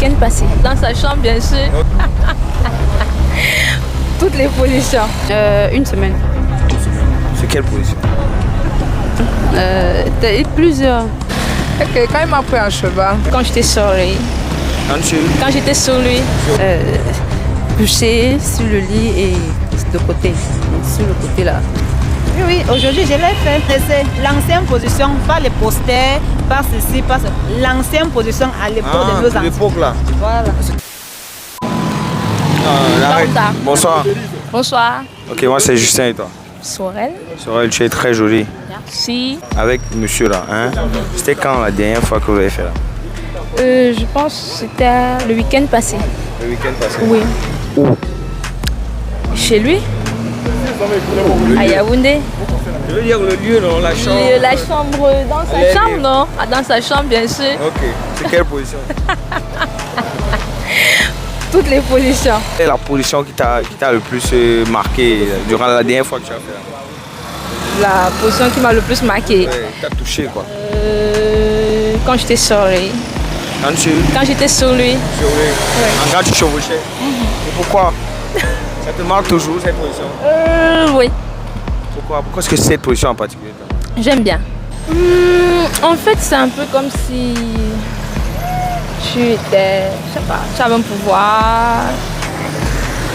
week-end passé. Dans sa chambre, bien sûr. Toutes les positions. Une semaine. C'est quelle position? Plusieurs. Ok, quand il m'a pris un cheval. Quand j'étais sur lui. Quand j'étais sur lui. Couché sur le lit et de côté. Donc, sur le côté là. Oui, aujourd'hui je l'ai fait. C'est l'ancienne position, pas les posters, pas ceci, pas ça. L'ancienne position à l'époque de nos ancêtres. L'époque là. Voilà. Lambda. Bonsoir. Bonsoir. Ok, moi c'est Justin et toi? Sorel. Sorel, tu es très jolie. Merci. Avec monsieur là, hein? C'était quand la dernière fois que vous avez fait là? Je pense que c'était le week-end passé. Le week-end passé? Oui. Où? Chez lui. À Yaoundé. Je veux dire le lieu, non? La chambre? La chambre, dans sa chambre, non? Ah, dans sa chambre, bien sûr. Ok. C'est quelle position? Toutes les positions. Quelle est la position qui t'a le plus marqué durant la dernière fois que tu as fait? La position qui m'a le plus marqué. Ouais, t'as touché quoi? Quand j'étais sur lui. Quand j'étais sur lui. Sur lui? Ouais. En gars, tu chevauchais? Et pourquoi? Ça te marque toujours cette position? Oui. Pourquoi est-ce que c'est cette position en particulier? J'aime bien. En fait, c'est un peu comme si tu étais, je sais pas, tu avais un pouvoir.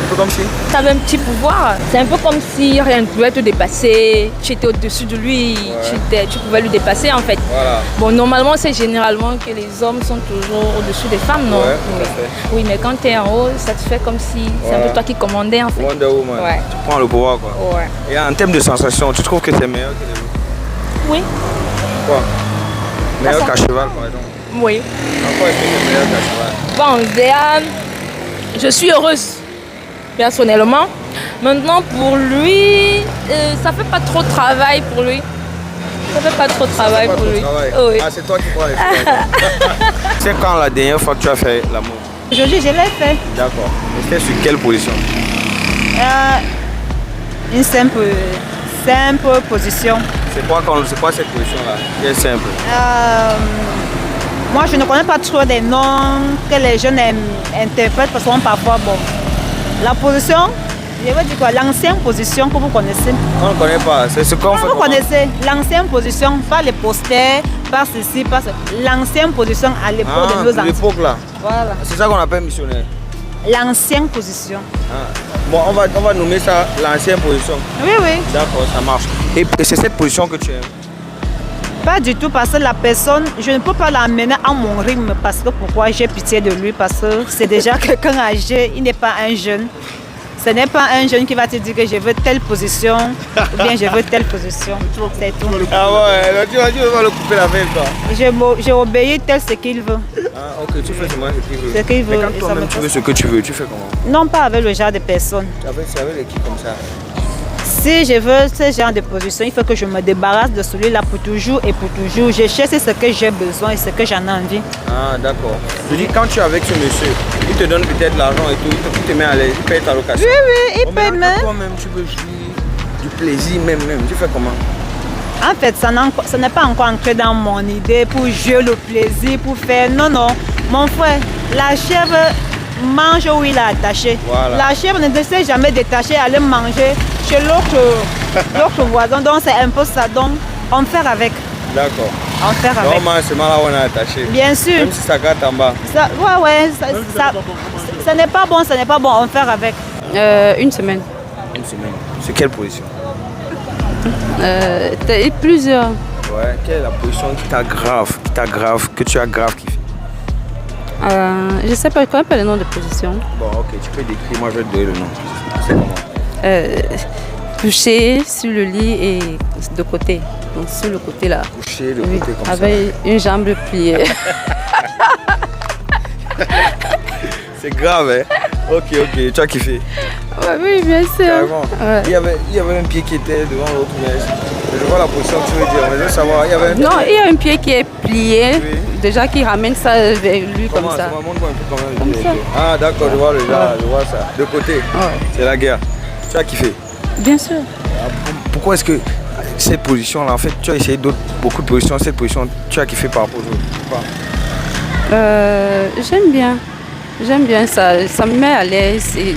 Un peu comme si? Tu avais un petit pouvoir. C'est un peu comme si rien ne pouvait te dépasser. Tu étais au-dessus de lui. Ouais. Tu pouvais lui dépasser en fait. Voilà. Bon, normalement, c'est généralement que les hommes sont toujours au-dessus des femmes, non? Ouais, oui. Oui, mais quand tu es en haut, ça te fait comme si c'est un peu toi qui commandais en fait. Wonder Woman. Ouais. Tu prends le pouvoir quoi. Ouais. Et en termes de sensation, tu trouves que c'est meilleur que les autres? Oui. Quoi? Meilleur qu'à cheval par exemple? Oui. Pourquoi est-ce que c'est meilleur qu'à cheval? Bon, Zéane, je suis heureuse. Personnellement. Maintenant, pour lui, ça fait pas trop de travail pour lui. Ça fait pas trop de travail pour lui. Oui. Ah, c'est toi qui prends les choses. C'est quand la dernière fois que tu as fait l'amour? Aujourd'hui, je l'ai fait. D'accord. Et c'était sur quelle position? Une simple position. C'est quoi cette position-là? Qui est simple? Moi, je ne connais pas trop des noms que les jeunes interprètent parce qu'on parfois, bon. La position, je veux dire quoi, l'ancienne position que vous connaissez. On ne connaît pas, c'est ce qu'on fait. Vous connaissez l'ancienne position, pas les posters, pas ceci, pas ça. L'ancienne position à l'époque de nos ancêtres. L'époque là. Voilà. C'est ça qu'on appelle missionnaire. L'ancienne position. Ah. Bon, on va nommer ça l'ancienne position. Oui, oui. D'accord, ça marche. Et c'est cette position que tu aimes? Pas du tout, parce que la personne, je ne peux pas l'amener à mon rythme, parce que pourquoi j'ai pitié de lui, parce que c'est déjà quelqu'un âgé, il n'est pas un jeune. Ce n'est pas un jeune qui va te dire que je veux telle position, ou bien je veux telle position. C'est tout. Ah ouais, tu vas le couper la veille, toi. J'ai obéi tel ce qu'il veut. Ah ok, tu fais seulement ce qu'il veut. Ce qu'il veut. Mais quand toi-même tu veux ce que tu veux, tu fais comment? Non, pas avec le genre de personne. C'est avec l'équipe comme ça. Si je veux ce genre de position, il faut que je me débarrasse de celui-là pour toujours et pour toujours. Je cherche ce que j'ai besoin et ce que j'en ai envie. Ah d'accord. Je dis, quand tu es avec ce monsieur, il te donne peut-être l'argent et tout, il te met à l'aise, il paye ta location. Oui, oui, il paye même. Toi-même, tu veux jouir du plaisir même. Tu fais comment? En fait, ça n'est pas encore entré dans mon idée pour jouer le plaisir, pour faire... Non, non. Mon frère, la chèvre mange où il est attaché. Voilà. La chèvre ne s'est jamais détachée, aller manger chez l'autre voisin. Donc c'est un peu ça. Donc on fait avec. D'accord. On fait avec. Normalement, c'est mal là où on est attaché. Bien sûr. Même si ça gâte en bas. Ouais. Ça n'est pas bon, on fait avec. Une semaine. Une semaine. C'est quelle position? Plusieurs. Ouais, quelle est la position que tu as grave kiffé? Je sais pas, je connais pas le nom de position. Bon, ok, tu peux décrire, moi je vais te donner le nom. C'est comment? Couché sur le lit et de côté. Donc sur le côté là. Couché de côté comme ça. Avec une jambe pliée. C'est grave, hein? Ok, tu as kiffé? Ouais, oui, bien sûr. Carrément. Ouais. Il y avait un pied qui était devant l'autre, mais je vois la position que tu veux dire, mais je veux savoir. Non, il y a un pied qui est plié, oui. Déjà qui ramène ça vers lui comme ça. Montre-moi un peu comment ça. Ah d'accord, je vois le genre, je vois ça. De côté, c'est la guerre. Tu as kiffé? Bien sûr. Pourquoi est-ce que cette position-là, en fait, tu as essayé beaucoup de positions, cette position, tu as kiffé par rapport aux autres? J'aime bien. J'aime bien ça. Ça me met à l'aise et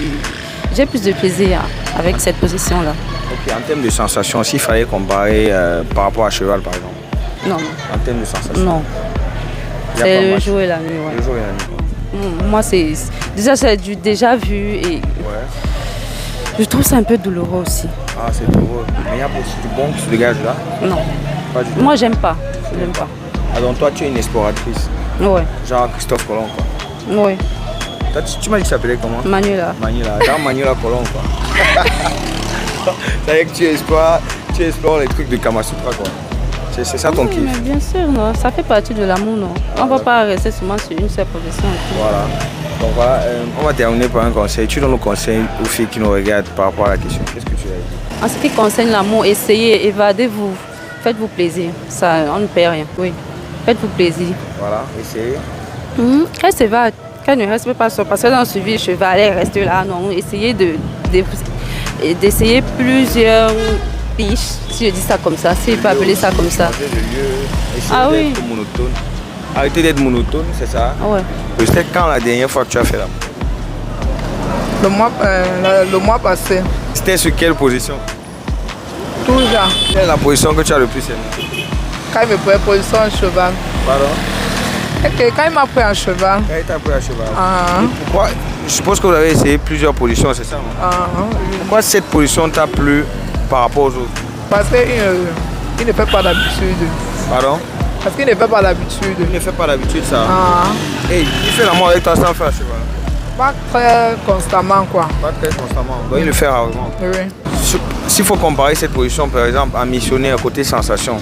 j'ai plus de plaisir avec cette position-là. Ok, en termes de sensations, s'il fallait comparer par rapport à cheval, par exemple. Non, En termes de sensations. non. Il y a C'est pas le match. jour et la nuit. Ouais. Le jour et la nuit. Moi, c'est du déjà vu et Ouais. je trouve ça un peu douloureux aussi. Ah, c'est drôle. Mais il y a aussi du bon qui se dégage là. Non. Pas du tout. Moi, j'aime pas. J'aime pas. Ah, donc toi, tu es une exploratrice. Ouais. Genre Christophe Colomb, quoi. Ouais. Toi, tu m'as dit que tu s'appelait comment? Manuela. Manila. Genre Manila Colomb, quoi. C'est-à-dire que tu explores les trucs de Kamasutra, quoi. C'est ça ton Oui, kiff. mais bien sûr, non. Ça fait partie de l'amour, non. On ne va pas rester seulement sur une seule position. Voilà. Donc voilà, on va terminer par un conseil. Tu donnes le conseil aux filles qui nous regardent par rapport à la question. Qu'est-ce que tu as dit? En ce qui concerne l'amour, essayez, évadez-vous. Faites-vous plaisir. Ça, on ne perd rien. Oui. Faites-vous plaisir. Voilà, essayez. Elle s'évade. Qu'elle ne reste pas sur. Parce que dans le suivi, le cheval, elle reste là. Non, essayez d'essayer plusieurs piches, si je dis ça comme ça, si je peux appeler ça comme ça. Changer de lieu, essayer Ah oui. d'être monotone. Arrêtez d'être monotone, c'est ça? Ouais. C'était quand la dernière fois que tu as fait l'amour? Le mois passé. C'était sur quelle position? Toujours. Quelle est la position que tu as le plus aimé? Quand il me prenait position en cheval. Pardon? Quand il m'a pris en cheval. Quand il t'a pris à cheval. Ah, Pourquoi? Je suppose que vous avez essayé plusieurs positions, c'est ça? Non? oui. Pourquoi cette position t'a plu par rapport aux autres? Parce qu'il ne fait pas d'habitude. Pardon? Parce qu'il ne fait pas d'habitude. Il ne fait pas d'habitude ça. Ah, Hey, il fait l'amour avec toi sans faire à cheval. pas très constamment, quoi. Pas très constamment. Donc il le fait rarement. Oui. S'il faut comparer cette position par exemple à missionnaire côté sensation.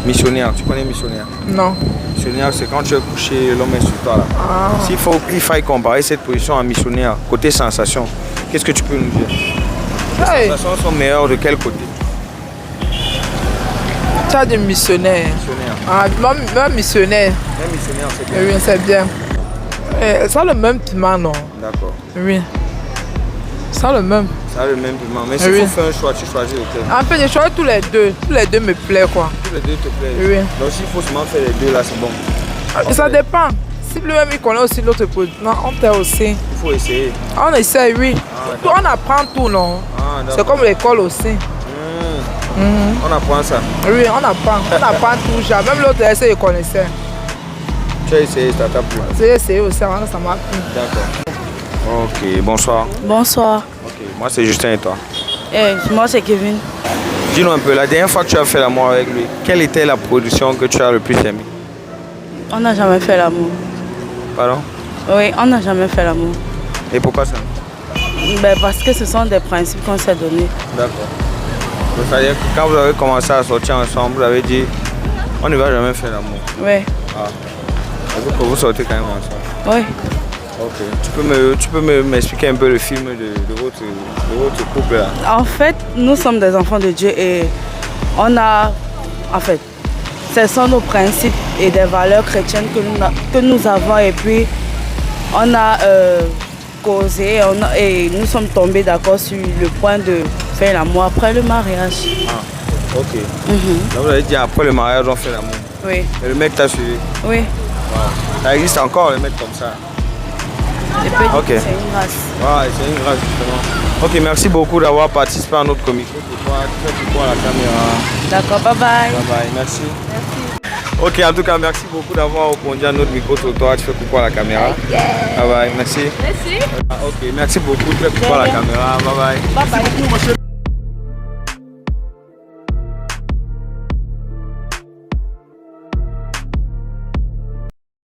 Missionnaire, tu connais missionnaire? Non. Missionnaire, c'est quand tu es couché, l'homme est sur toi là. Ah. S'il faut qu'il faille comparer cette position à missionnaire côté sensation, qu'est-ce que tu peux nous dire? Hey, Les sensations sont meilleures de quel côté? tu as des missionnaires. Missionnaire. Ah, même missionnaire. Même missionnaire, c'est bien. Oui, c'est bien. Ça a le même piment, non? D'accord. Oui. Ça a le même. Ça a le même piment. Mais s'il Oui. faut faire un choix, tu choisis lequel? En fait, je choisis tous les deux. Tous les deux me plaisent, quoi. Tous les deux te plaisent. Oui. Donc s'il faut seulement faire les deux là, c'est bon. Ça dépend. Si lui-même il connaît aussi l'autre produit, non, on peut aussi. Il faut essayer. On essaie, oui. d'accord. On apprend tout, non? Ah, C'est d'accord. comme l'école aussi. On apprend ça. Oui, on apprend. On apprend tout. Même l'autre essai, il connaissait. Tu as essayé, ça t'a plu. J'ai essayé aussi, avant que ça m'a plu. D'accord. Ok, bonsoir. Bonsoir. Ok, moi c'est Justin et toi. Moi c'est Kevin. Dis-nous un peu, la dernière fois que tu as fait l'amour avec lui, quelle était la production que tu as le plus aimée? On n'a jamais fait l'amour. Pardon? Oui, on n'a jamais fait l'amour. Et pourquoi ça? Parce que ce sont des principes qu'on s'est donnés. D'accord. Donc, c'est-à-dire que quand vous avez commencé à sortir ensemble, vous avez dit on ne va jamais faire l'amour. Oui. Ah. Donc vous sortez quand même ensemble. Oui. Ok. Tu peux m'expliquer un peu le film de votre couple là? En fait, nous sommes des enfants de Dieu et on a, en fait, ce sont nos principes et des valeurs chrétiennes que nous avons et puis on a causé et nous sommes tombés d'accord sur le point de faire l'amour après le mariage. Ah, ok. Donc vous avez dit après le mariage on fait l'amour. Oui. Et le mec t'a suivi? Oui. Ça existe encore les mecs comme ça? Et puis, Ok. c'est une grâce. Ouais, c'est une grâce justement. Ok, merci beaucoup d'avoir participé à notre comité. Pour toi, tu fais pour toi la caméra. D'accord, bye bye. Bye bye, merci. Ok, en tout cas, merci beaucoup d'avoir répondu à notre micro-trottoir. Tu fais coucou à la caméra. Bye bye, merci. Merci. Ok, merci beaucoup. Tu fais coucou à la caméra. Bye bye. Bye bye.